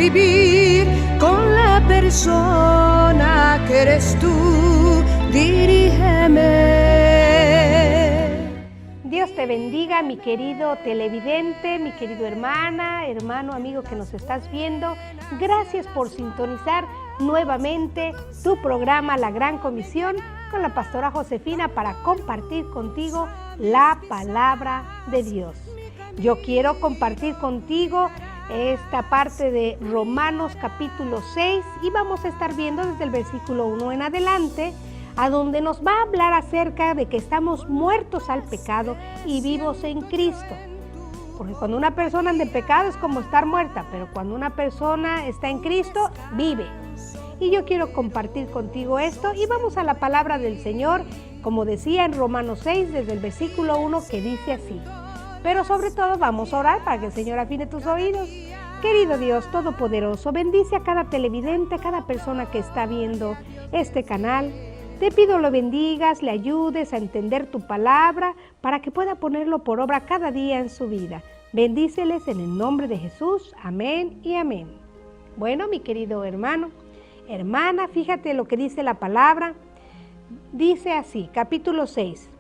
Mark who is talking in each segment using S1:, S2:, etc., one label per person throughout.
S1: vivir con la persona que eres tú. Dirígeme.
S2: Dios te bendiga, mi querido televidente, mi querido hermano, amigo que nos estás viendo. Gracias por sintonizar nuevamente tu programa La Gran Comisión con la pastora Josefina para compartir contigo la palabra de Dios. Yo quiero compartir contigo esta parte de Romanos capítulo 6 y vamos a estar viendo desde el versículo 1 en adelante, a donde nos va a hablar acerca de que estamos muertos al pecado y vivos en Cristo. Porque cuando una persona anda en pecado es como estar muerta, pero cuando una persona está en Cristo, vive. Y yo quiero compartir contigo esto y vamos a la palabra del Señor, como decía en Romanos 6, desde el versículo 1, que dice así. Pero sobre todo vamos a orar para que el Señor afine tus oídos. Querido Dios Todopoderoso, bendice a cada televidente, a cada persona que está viendo este canal. Te pido lo bendigas, le ayudes a entender tu palabra para que pueda ponerlo por obra cada día en su vida. Bendíceles en el nombre de Jesús. Amén y amén. Bueno, mi querido hermano, hermana, fíjate lo que dice la palabra. Dice así, capítulo 6.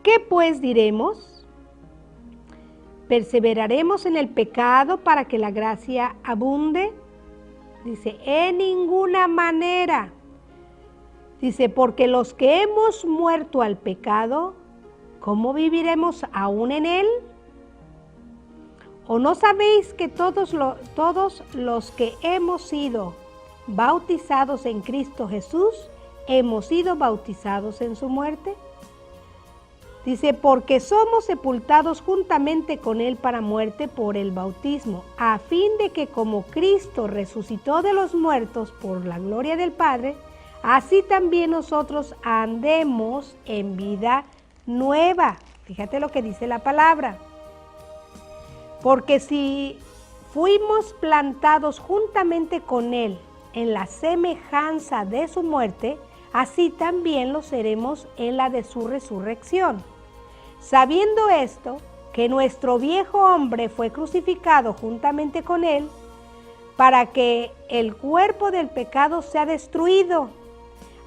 S2: ¿Qué pues diremos? ¿Perseveraremos en el pecado para que la gracia abunde? Dice, en ninguna manera. Dice, porque los que hemos muerto al pecado, ¿cómo viviremos aún en él? ¿O no sabéis que todos los que hemos sido bautizados en Cristo Jesús, hemos sido bautizados en su muerte? Dice, porque somos sepultados juntamente con él para muerte por el bautismo, a fin de que como Cristo resucitó de los muertos por la gloria del Padre, así también nosotros andemos en vida nueva. Fíjate lo que dice la palabra. Porque si fuimos plantados juntamente con él en la semejanza de su muerte, así también lo seremos en la de su resurrección. Sabiendo esto, que nuestro viejo hombre fue crucificado juntamente con él, para que el cuerpo del pecado sea destruido,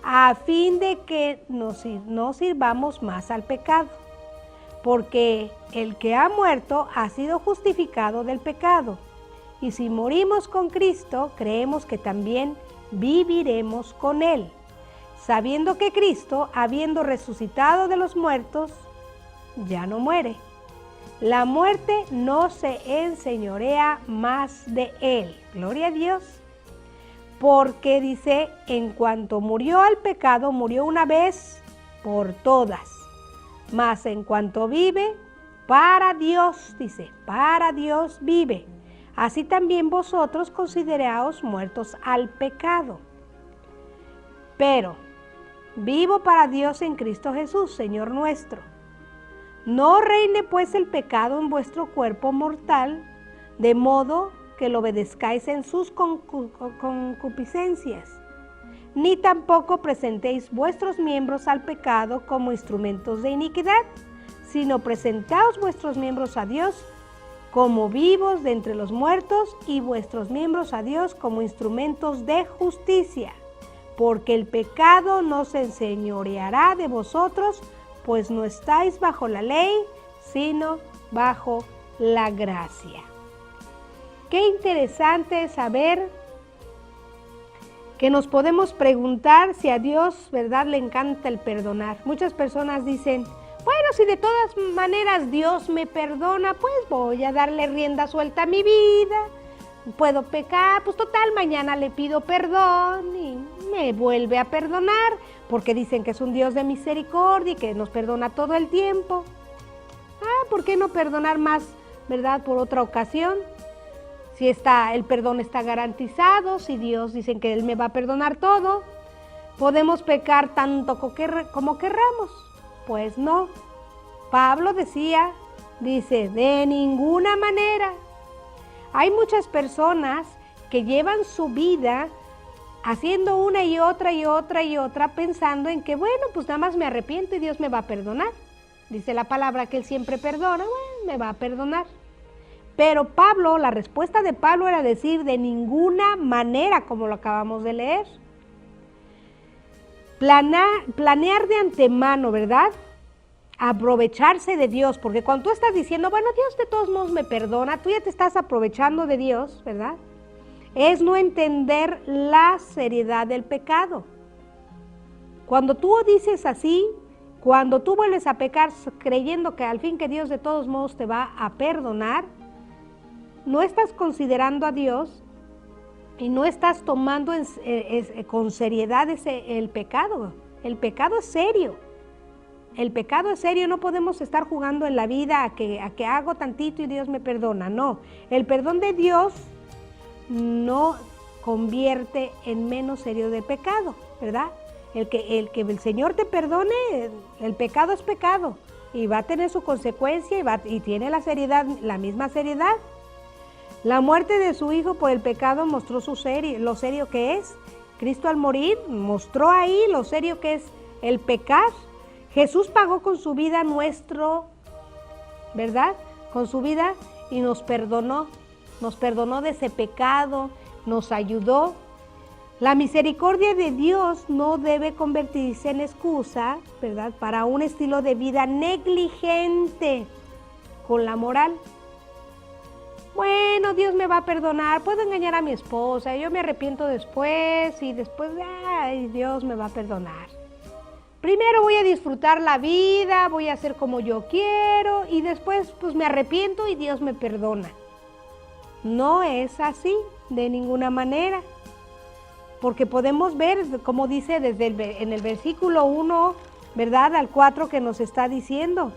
S2: a fin de que no sirvamos más al pecado. Porque el que ha muerto ha sido justificado del pecado. Y si morimos con Cristo, creemos que también viviremos con él, sabiendo que Cristo, habiendo resucitado de los muertos, ya no muere. La muerte no se enseñorea más de él. Gloria a Dios. Porque dice, en cuanto murió al pecado, murió una vez por todas. Mas en cuanto vive, para Dios, dice, para Dios vive. Así también vosotros consideraos muertos al pecado. Pero vivo para Dios en Cristo Jesús, Señor nuestro. No reine pues el pecado en vuestro cuerpo mortal, de modo que lo obedezcáis en sus concupiscencias, ni tampoco presentéis vuestros miembros al pecado como instrumentos de iniquidad, sino presentaos vuestros miembros a Dios como vivos de entre los muertos y vuestros miembros a Dios como instrumentos de justicia, porque el pecado no se enseñoreará de vosotros, pues no estáis bajo la ley, sino bajo la gracia. Qué interesante es saber que nos podemos preguntar si a Dios, ¿verdad?, le encanta el perdonar. Muchas personas dicen, bueno, si de todas maneras Dios me perdona, pues voy a darle rienda suelta a mi vida. Puedo pecar, pues total, mañana le pido perdón y me vuelve a perdonar, porque dicen que es un Dios de misericordia y que nos perdona todo el tiempo. ¿Por qué no perdonar más, verdad, por otra ocasión? Si el perdón está garantizado, si Dios dicen que Él me va a perdonar todo, ¿podemos pecar tanto como querramos? Pues no. Pablo dice, de ninguna manera. Hay muchas personas que llevan su vida haciendo una y otra y otra y otra, pensando en que, bueno, pues nada más me arrepiento y Dios me va a perdonar. Dice la palabra que Él siempre perdona, bueno, me va a perdonar. Pero Pablo, la respuesta de Pablo era decir de ninguna manera, como lo acabamos de leer. Planear de antemano, ¿verdad? Aprovecharse de Dios, porque cuando tú estás diciendo, bueno, Dios de todos modos me perdona, tú ya te estás aprovechando de Dios, ¿verdad? Es no entender la seriedad del pecado. Cuando tú dices así, cuando tú vuelves a pecar creyendo que al fin que Dios de todos modos te va a perdonar, no estás considerando a Dios y no estás tomando con seriedad el pecado. El pecado es serio. El pecado es serio, no podemos estar jugando en la vida a que hago tantito y Dios me perdona. No, el perdón de Dios no convierte en menos serio del pecado, ¿verdad? El que el Señor te perdone, el pecado es pecado y va a tener su consecuencia y tiene la seriedad, la misma seriedad. La muerte de su Hijo por el pecado mostró lo serio que es. Cristo al morir mostró ahí lo serio que es el pecar. Jesús pagó con su vida nuestro, ¿verdad? Con su vida y nos perdonó de ese pecado, nos ayudó. La misericordia de Dios no debe convertirse en excusa, ¿verdad?, para un estilo de vida negligente con la moral. Bueno, Dios me va a perdonar, puedo engañar a mi esposa, yo me arrepiento después y después, ay, Dios me va a perdonar. Primero voy a disfrutar la vida, voy a hacer como yo quiero y después pues me arrepiento y Dios me perdona. No es así de ninguna manera, porque podemos ver, como dice en el versículo 1, ¿verdad?, al 4 que nos está diciendo.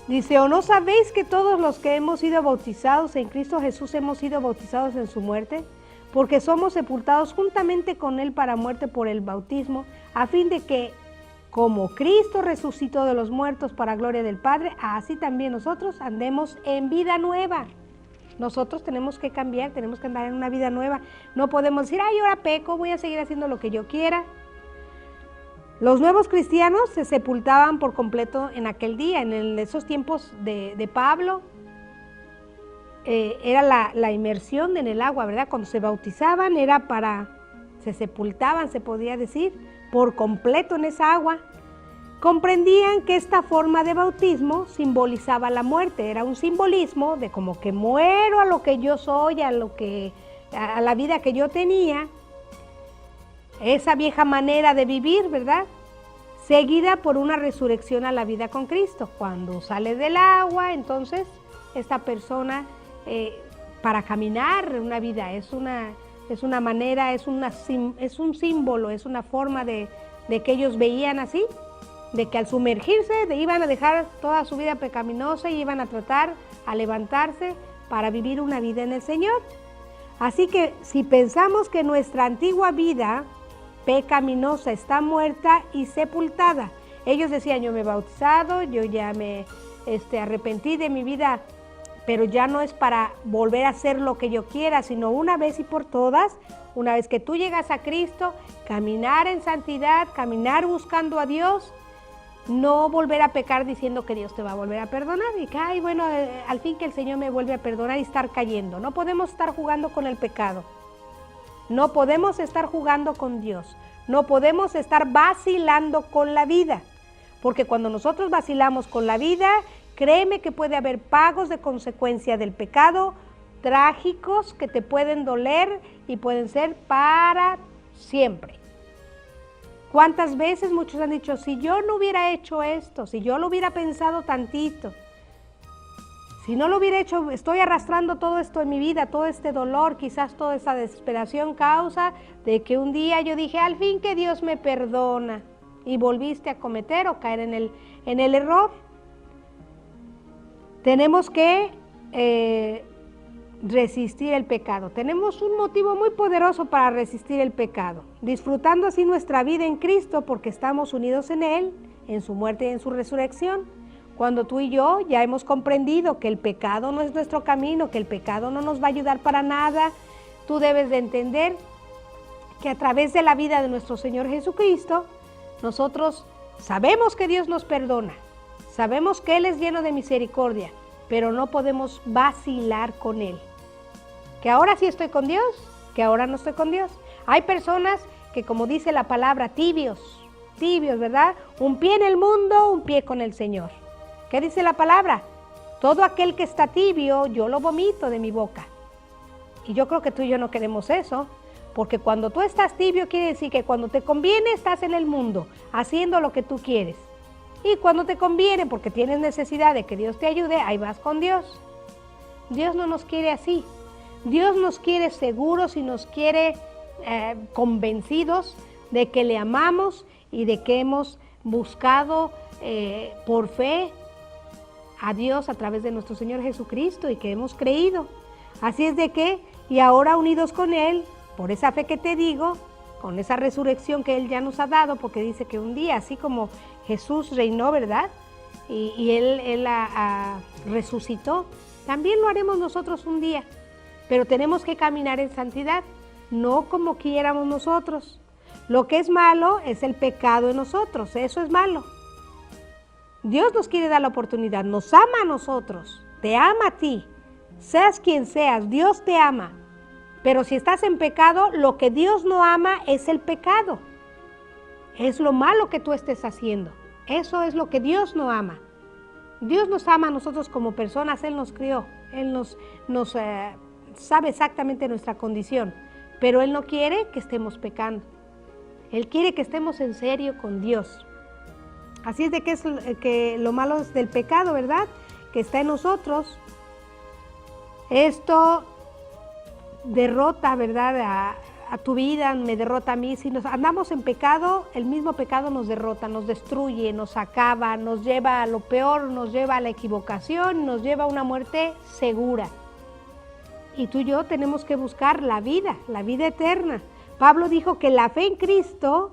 S2: Dice, ¿o no sabéis que todos los que hemos sido bautizados en Cristo Jesús hemos sido bautizados en su muerte? Porque somos sepultados juntamente con Él para muerte por el bautismo, a fin de que, como Cristo resucitó de los muertos para gloria del Padre, así también nosotros andemos en vida nueva. Nosotros tenemos que cambiar, tenemos que andar en una vida nueva. No podemos decir, ay, ahora peco, voy a seguir haciendo lo que yo quiera. Los nuevos cristianos se sepultaban por completo en aquel día, en esos tiempos de Pablo. Era la inmersión en el agua, ¿verdad? Cuando se bautizaban se sepultaban, se podía decir, por completo en esa agua. Comprendían que esta forma de bautismo simbolizaba la muerte, era un simbolismo de como que muero a lo que yo soy, a la vida que yo tenía, esa vieja manera de vivir, ¿verdad?, seguida por una resurrección a la vida con Cristo. Cuando sale del agua, entonces esta persona, para caminar una vida, es una manera, es un símbolo, es una forma de que ellos veían así, de que al sumergirse iban a dejar toda su vida pecaminosa y iban a tratar a levantarse para vivir una vida en el Señor. Así que si pensamos que nuestra antigua vida pecaminosa está muerta y sepultada, ellos decían, yo me he bautizado, yo ya me arrepentí de mi vida, pero ya no es para volver a hacer lo que yo quiera, sino una vez y por todas, una vez que tú llegas a Cristo, caminar en santidad, caminar buscando a Dios, no volver a pecar diciendo que Dios te va a volver a perdonar y que, ay, bueno, al fin que el Señor me vuelve a perdonar y estar cayendo. No podemos estar jugando con el pecado. No podemos estar jugando con Dios. No podemos estar vacilando con la vida. Porque cuando nosotros vacilamos con la vida, créeme que puede haber pagos de consecuencia del pecado trágicos que te pueden doler y pueden ser para siempre. ¿Cuántas veces muchos han dicho, si yo no hubiera hecho esto, si yo lo hubiera pensado tantito, si no lo hubiera hecho, estoy arrastrando todo esto en mi vida, todo este dolor, quizás toda esa desesperación causa de que un día yo dije, al fin que Dios me perdona, y volviste a cometer o caer en el error. Tenemos que resistir el pecado. Tenemos un motivo muy poderoso para resistir el pecado, disfrutando así nuestra vida en Cristo porque estamos unidos en Él, en su muerte y en su resurrección. Cuando tú y yo ya hemos comprendido que el pecado no es nuestro camino, que el pecado no nos va a ayudar para nada, tú debes de entender que a través de la vida de nuestro Señor Jesucristo, nosotros sabemos que Dios nos perdona, sabemos que Él es lleno de misericordia, pero no podemos vacilar con Él. Que ahora sí estoy con Dios, que ahora no estoy con Dios. Hay personas que, como dice la palabra, tibios, ¿verdad? Un pie en el mundo, un pie con el Señor. ¿Qué dice la palabra? Todo aquel que está tibio, yo lo vomito de mi boca. Y yo creo que tú y yo no queremos eso, porque cuando tú estás tibio quiere decir que cuando te conviene estás en el mundo, haciendo lo que tú quieres. Y cuando te conviene, porque tienes necesidad de que Dios te ayude, ahí vas con Dios. Dios no nos quiere así. Dios nos quiere seguros y nos quiere convencidos de que le amamos y de que hemos buscado por fe a Dios a través de nuestro Señor Jesucristo y que hemos creído. Así es de que, y ahora unidos con Él, por esa fe que te digo, con esa resurrección que Él ya nos ha dado, porque dice que un día, así como Jesús reinó, ¿verdad? Y Él resucitó, también lo haremos nosotros un día. Pero tenemos que caminar en santidad, no como quiéramos nosotros. Lo que es malo es el pecado en nosotros, eso es malo. Dios nos quiere dar la oportunidad, nos ama a nosotros, te ama a ti, seas quien seas, Dios te ama. Pero si estás en pecado, lo que Dios no ama es el pecado. Es lo malo que tú estés haciendo. Eso es lo que Dios no ama. Dios nos ama a nosotros como personas, Él nos crió, Él nos sabe exactamente nuestra condición, pero Él no quiere que estemos pecando. Él quiere que estemos en serio con Dios. Así es de que es que lo malo es del pecado, ¿verdad? Que está en nosotros. Esto derrota, ¿verdad? A tu vida, me derrota a mí. Si nos andamos en pecado, el mismo pecado nos derrota, nos destruye, nos acaba, nos lleva a lo peor, nos lleva a la equivocación, nos lleva a una muerte segura. Y tú y yo tenemos que buscar la vida eterna. Pablo dijo que la fe en Cristo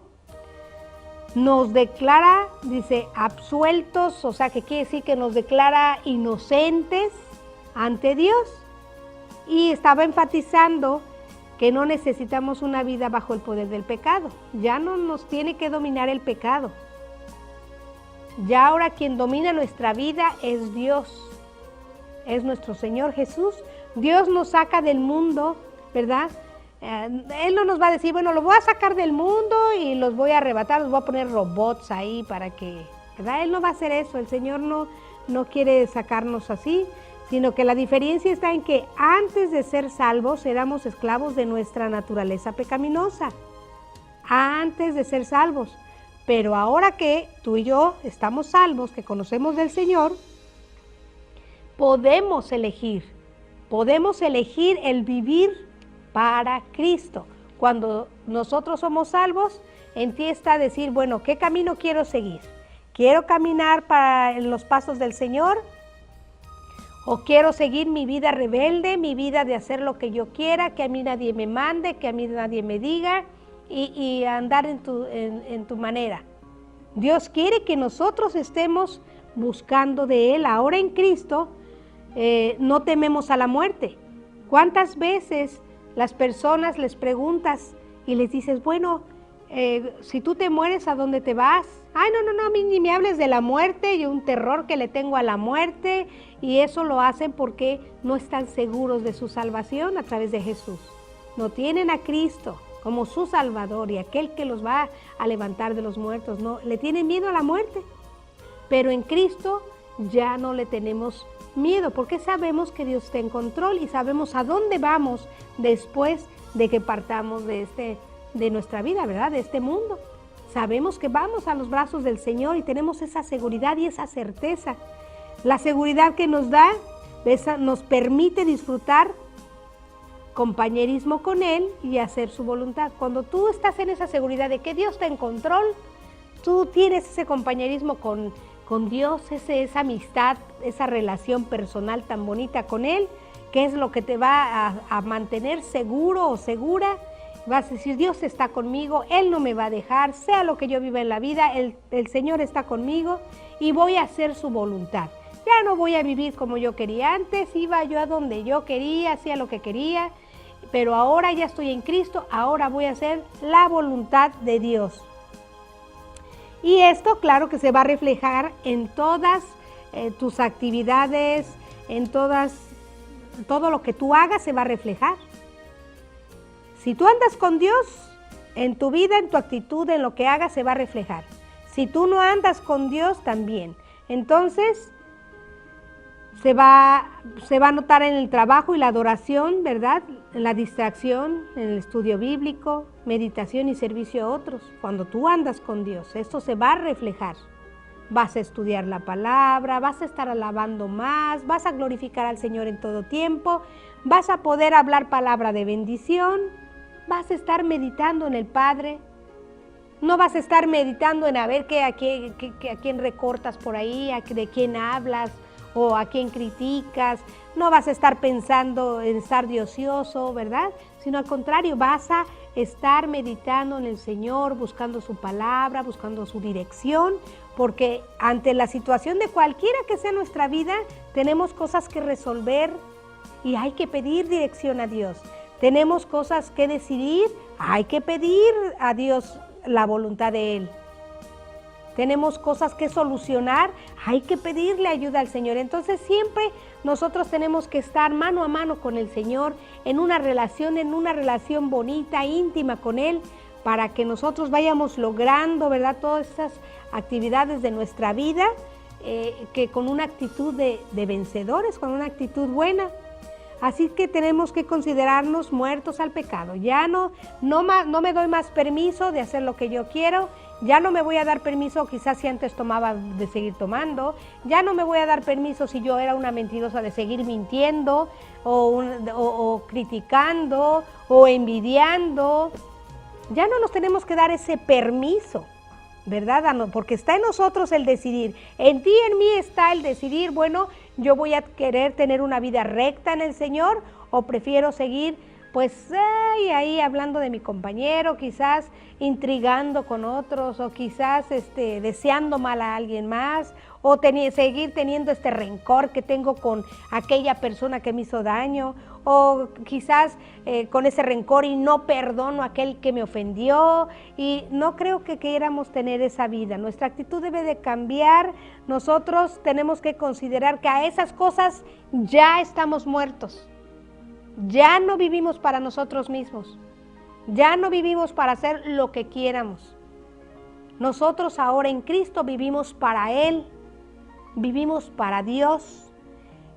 S2: nos declara, dice, absueltos, o sea, que quiere decir que nos declara inocentes ante Dios. Y estaba enfatizando que no necesitamos una vida bajo el poder del pecado. Ya no nos tiene que dominar el pecado. Ya ahora quien domina nuestra vida es Dios, es nuestro Señor Jesús. Dios nos saca del mundo, ¿verdad? Él no nos va a decir, bueno, lo voy a sacar del mundo y los voy a arrebatar, los voy a poner robots ahí para que, ¿verdad? Él no va a hacer eso, el Señor no quiere sacarnos así, sino que la diferencia está en que antes de ser salvos éramos esclavos de nuestra naturaleza pecaminosa, antes de ser salvos. Pero ahora que tú y yo estamos salvos, que conocemos del Señor, podemos elegir el vivir para Cristo. Cuando nosotros somos salvos, en ti está decir, bueno, ¿qué camino quiero seguir? ¿Quiero caminar en los pasos del Señor? ¿O quiero seguir mi vida rebelde, mi vida de hacer lo que yo quiera, que a mí nadie me mande, que a mí nadie me diga y andar en tu manera? Dios quiere que nosotros estemos buscando de Él. Ahora en Cristo no tememos a la muerte. ¿Cuántas veces las personas les preguntas y les dices, bueno, si tú te mueres, ¿a dónde te vas? Ay, no, a mí ni me hables de la muerte, y un terror que le tengo a la muerte, y eso lo hacen porque no están seguros de su salvación a través de Jesús. No tienen a Cristo como su Salvador y aquel que los va a levantar de los muertos, no, le tienen miedo a la muerte, pero en Cristo ya no le tenemos miedo porque sabemos que Dios está en control y sabemos a dónde vamos después de que partamos de nuestra vida, ¿verdad? De este mundo. Sabemos que vamos a los brazos del Señor y tenemos esa seguridad y esa certeza. La seguridad que nos da, nos permite disfrutar compañerismo con Él y hacer su voluntad. Cuando tú estás en esa seguridad de que Dios está en control, tú tienes ese compañerismo con Dios, esa amistad, esa relación personal tan bonita con Él, que es lo que te va a mantener seguro o segura. Vas a decir, Dios está conmigo, Él no me va a dejar, sea lo que yo viva en la vida, el Señor está conmigo y voy a hacer su voluntad. Ya no voy a vivir como yo quería antes, iba yo a donde yo quería, hacía lo que quería, pero ahora ya estoy en Cristo, ahora voy a hacer la voluntad de Dios. Y esto, claro que se va a reflejar en todas tus actividades, todo lo que tú hagas se va a reflejar. Si tú andas con Dios, en tu vida, en tu actitud, en lo que hagas, se va a reflejar. Si tú no andas con Dios, también. Entonces, se va a notar en el trabajo y la adoración, ¿verdad? En la distracción, en el estudio bíblico, meditación y servicio a otros. Cuando tú andas con Dios, esto se va a reflejar. Vas a estudiar la palabra, vas a estar alabando más, vas a glorificar al Señor en todo tiempo, vas a poder hablar palabra de bendición, vas a estar meditando en el Padre. No vas a estar meditando en a ver a quién recortas por ahí, de quién hablas o a quién criticas. No vas a estar pensando en estar de ocioso, ¿verdad? Sino al contrario, vas a estar meditando en el Señor, buscando su palabra, buscando su dirección, porque ante la situación de cualquiera que sea nuestra vida, tenemos cosas que resolver y hay que pedir dirección a Dios. Tenemos cosas que decidir, hay que pedir a Dios la voluntad de Él. Tenemos cosas que solucionar, hay que pedirle ayuda al Señor. Entonces siempre nosotros tenemos que estar mano a mano con el Señor en una relación bonita, íntima con Él, para que nosotros vayamos logrando, ¿verdad?, todas esas actividades de nuestra vida, que con una actitud de vencedores, con una actitud buena. Así que tenemos que considerarnos muertos al pecado. Ya no me doy más permiso de hacer lo que yo quiero. Ya no me voy a dar permiso, quizás si antes tomaba, de seguir tomando. Ya no me voy a dar permiso si yo era una mentirosa, de seguir mintiendo o criticando o envidiando. Ya no nos tenemos que dar ese permiso, ¿verdad? Porque está en nosotros el decidir. En ti y en mí está el decidir, bueno, yo voy a querer tener una vida recta en el Señor o prefiero seguir pues ahí hablando de mi compañero, quizás intrigando con otros o quizás deseando mal a alguien más o seguir teniendo este rencor que tengo con aquella persona que me hizo daño o quizás con ese rencor y no perdono a aquel que me ofendió, y no creo que queramos tener esa vida. Nuestra actitud debe de cambiar. Nosotros tenemos que considerar que a esas cosas ya estamos muertos. Ya no vivimos para nosotros mismos, ya no vivimos para hacer lo que quieramos. Nosotros ahora en Cristo vivimos para Él, vivimos para Dios.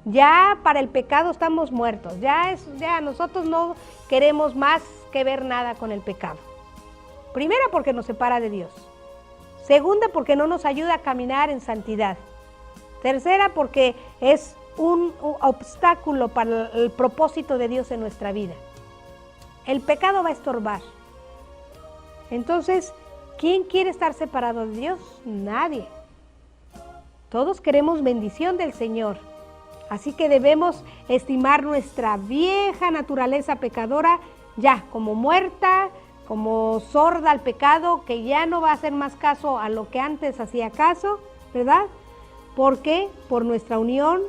S2: Ya para el pecado estamos muertos, ya nosotros no queremos más que ver nada con el pecado. Primera, porque nos separa de Dios. Segunda, porque no nos ayuda a caminar en santidad. Tercera, porque es un obstáculo para el propósito de Dios en nuestra vida. El pecado va a estorbar. Entonces, ¿quién quiere estar separado de Dios? Nadie. Todos queremos bendición del Señor. Así que debemos estimar nuestra vieja naturaleza pecadora ya como muerta, como sorda al pecado, que ya no va a hacer más caso a lo que antes hacía caso, ¿verdad? Porque por nuestra unión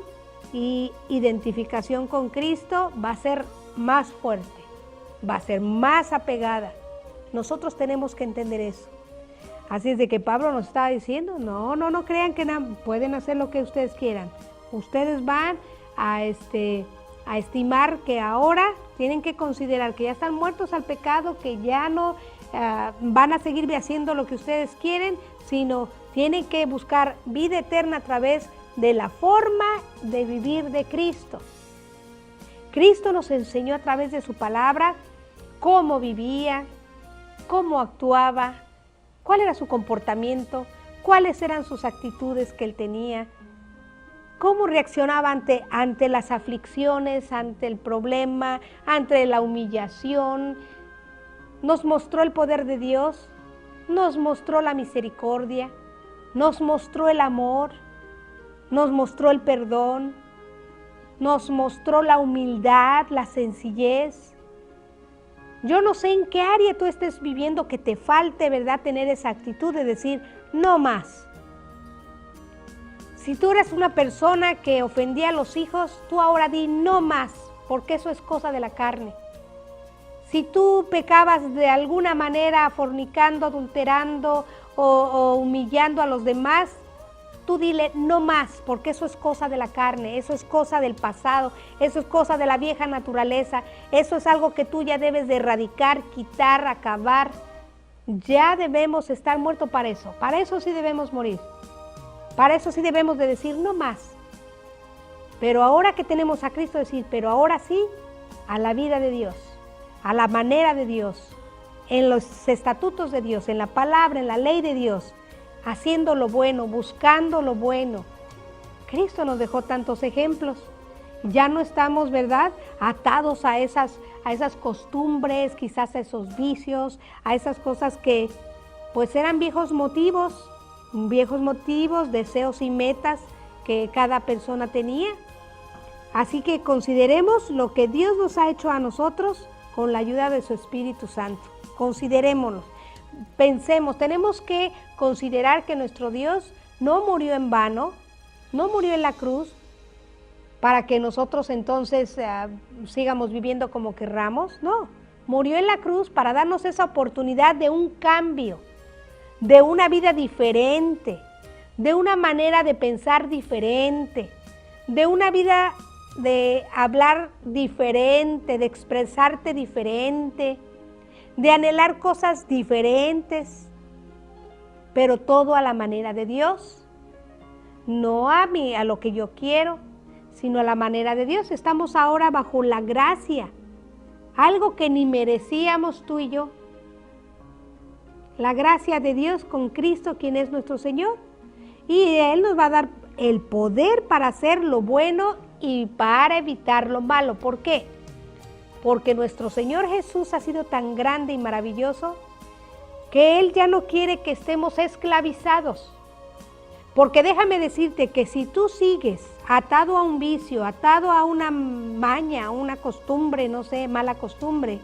S2: y identificación con Cristo va a ser más fuerte, va a ser más apegada. Nosotros tenemos que entender eso. Así es de que Pablo nos estaba diciendo, no crean que pueden hacer lo que ustedes quieran. Ustedes van a estimar que ahora tienen que considerar que ya están muertos al pecado, que ya no van a seguir haciendo lo que ustedes quieren, sino tienen que buscar vida eterna a través de la forma de vivir de Cristo. Cristo nos enseñó a través de su palabra cómo vivía, cómo actuaba, cuál era su comportamiento, cuáles eran sus actitudes que él tenía, cómo reaccionaba ante las aflicciones, ante el problema, ante la humillación. Nos mostró el poder de Dios, nos mostró la misericordia, nos mostró el amor, nos mostró el perdón, nos mostró la humildad, la sencillez. Yo no sé en qué área tú estés viviendo que te falte, ¿verdad?, tener esa actitud de decir, no más. Si tú eres una persona que ofendía a los hijos, tú ahora di no más, porque eso es cosa de la carne. Si tú pecabas de alguna manera fornicando, adulterando o humillando a los demás, tú dile no más, porque eso es cosa de la carne, eso es cosa del pasado, eso es cosa de la vieja naturaleza, eso es algo que tú ya debes de erradicar, quitar, acabar. Ya debemos estar muertos para eso sí debemos morir, para eso sí debemos de decir no más. Pero ahora que tenemos a Cristo, decir, pero ahora sí, a la vida de Dios, a la manera de Dios, en los estatutos de Dios, en la palabra, en la ley de Dios, haciendo lo bueno, buscando lo bueno. Cristo nos dejó tantos ejemplos. Ya no estamos, ¿verdad?, atados a esas costumbres, quizás a esos vicios, a esas cosas que pues eran viejos motivos, deseos y metas que cada persona tenía. Así que consideremos lo que Dios nos ha hecho a nosotros con la ayuda de su Espíritu Santo. Considerémonos, pensemos, tenemos que considerar que nuestro Dios no murió en vano, no murió en la cruz para que nosotros entonces sigamos viviendo como querramos. No, murió en la cruz para darnos esa oportunidad de un cambio, de una vida diferente, de una manera de pensar diferente, de una vida de hablar diferente, de expresarte diferente, de anhelar cosas diferentes, pero todo a la manera de Dios, no a mí, a lo que yo quiero, sino a la manera de Dios. Estamos ahora bajo la gracia, algo que ni merecíamos tú y yo. La gracia de Dios con Cristo, quien es nuestro Señor, y Él nos va a dar el poder para hacer lo bueno y para evitar lo malo. ¿Por qué? Porque nuestro Señor Jesús ha sido tan grande y maravilloso que Él ya no quiere que estemos esclavizados. Porque déjame decirte que si tú sigues atado a un vicio, atado a una maña, a una costumbre, no sé, mala costumbre,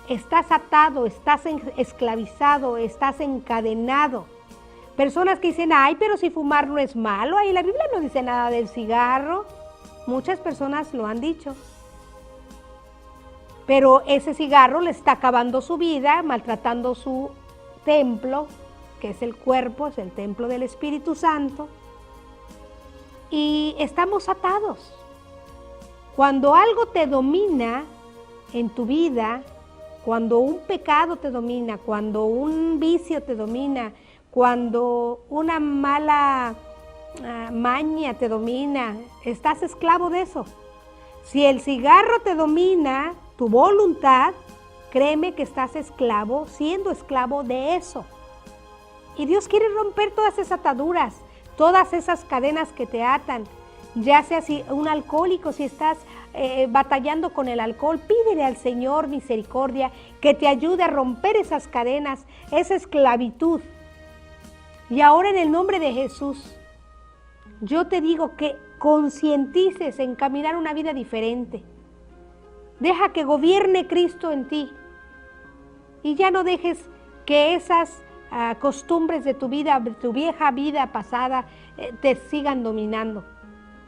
S2: estás atado, estás esclavizado, estás encadenado. Personas que dicen, ay, pero si fumar no es malo, ahí la Biblia no dice nada del cigarro. Muchas personas lo han dicho. Pero ese cigarro le está acabando su vida, maltratando su templo, que es el cuerpo, es el templo del Espíritu Santo. Y estamos atados. Cuando algo te domina en tu vida, cuando un pecado te domina, cuando un vicio te domina, cuando una mala maña te domina, estás esclavo de eso. Si el cigarro te domina tu voluntad, créeme que estás esclavo, siendo esclavo de eso. Y Dios quiere romper todas esas ataduras, todas esas cadenas que te atan. Ya sea si un alcohólico, si estás batallando con el alcohol, pídele al Señor misericordia que te ayude a romper esas cadenas, esa esclavitud. Y ahora en el nombre de Jesús, yo te digo que concientices en caminar una vida diferente. Deja que gobierne Cristo en ti y ya no dejes que esas costumbres de tu vida, de tu vieja vida pasada, te sigan dominando.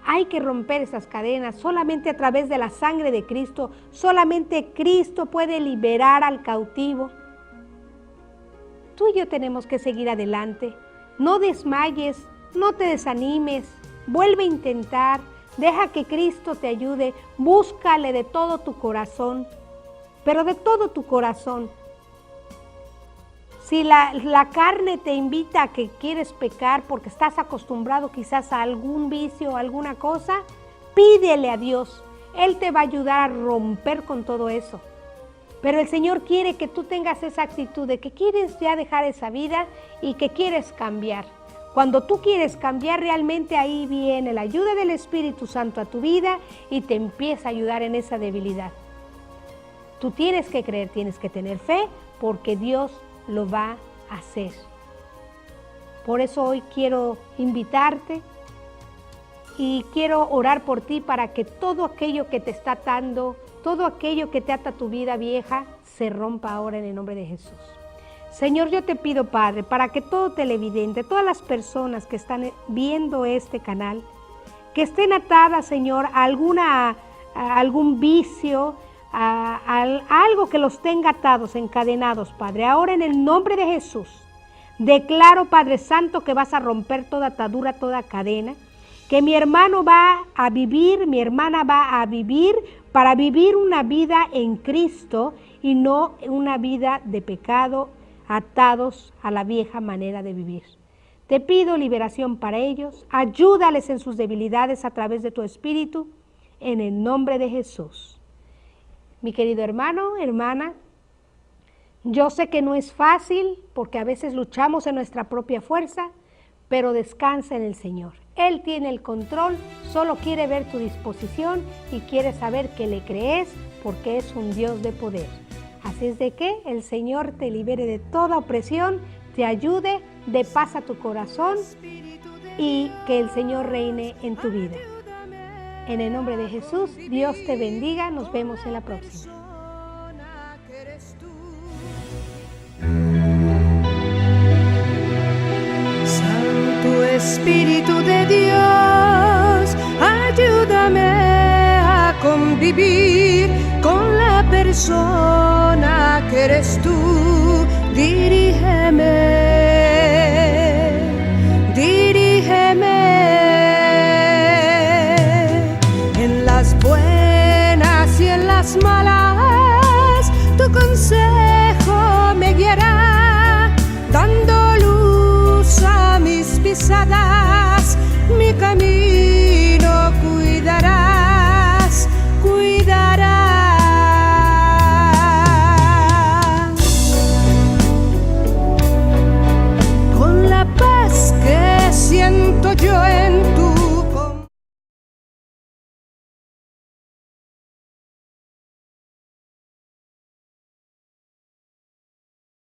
S2: Hay que romper esas cadenas solamente a través de la sangre de Cristo. Solamente Cristo puede liberar al cautivo. Tú y yo tenemos que seguir adelante. No desmayes, no te desanimes, vuelve a intentar, deja que Cristo te ayude, búscale de todo tu corazón, pero de todo tu corazón. Si la carne te invita a que quieres pecar porque estás acostumbrado quizás a algún vicio o alguna cosa, pídele a Dios. Él te va a ayudar a romper con todo eso. Pero el Señor quiere que tú tengas esa actitud de que quieres ya dejar esa vida y que quieres cambiar. Cuando tú quieres cambiar, realmente ahí viene la ayuda del Espíritu Santo a tu vida y te empieza a ayudar en esa debilidad. Tú tienes que creer, tienes que tener fe, porque Dios lo va a hacer. Por eso hoy quiero invitarte y quiero orar por ti para que todo aquello que te está atando, todo aquello que te ata a tu vida vieja, se rompa ahora en el nombre de Jesús. Señor, yo te pido, Padre, para que todo televidente, todas las personas que están viendo este canal, que estén atadas, Señor, a algún vicio, a algo que los tenga atados, encadenados, Padre. Ahora en el nombre de Jesús, Declaro, Padre Santo, que vas a romper toda atadura, toda cadena, que mi hermano va a vivir, mi hermana va a vivir para vivir una vida en Cristo y no una vida de pecado, atados a la vieja manera de vivir. Te pido liberación para ellos, ayúdales en sus debilidades a través de tu Espíritu, en el nombre de Jesús. Mi querido hermano, hermana, yo sé que no es fácil porque a veces luchamos en nuestra propia fuerza, pero descansa en el Señor. Él tiene el control, solo quiere ver tu disposición y quiere saber que le crees porque es un Dios de poder. Así es de que el Señor te libere de toda opresión, te ayude, dé paz a tu corazón y que el Señor reine en tu vida. En el nombre de Jesús, Dios te bendiga. Nos vemos en la próxima.
S1: Santo Espíritu de Dios, ayúdame a convivir con la persona que eres tú. Dirígeme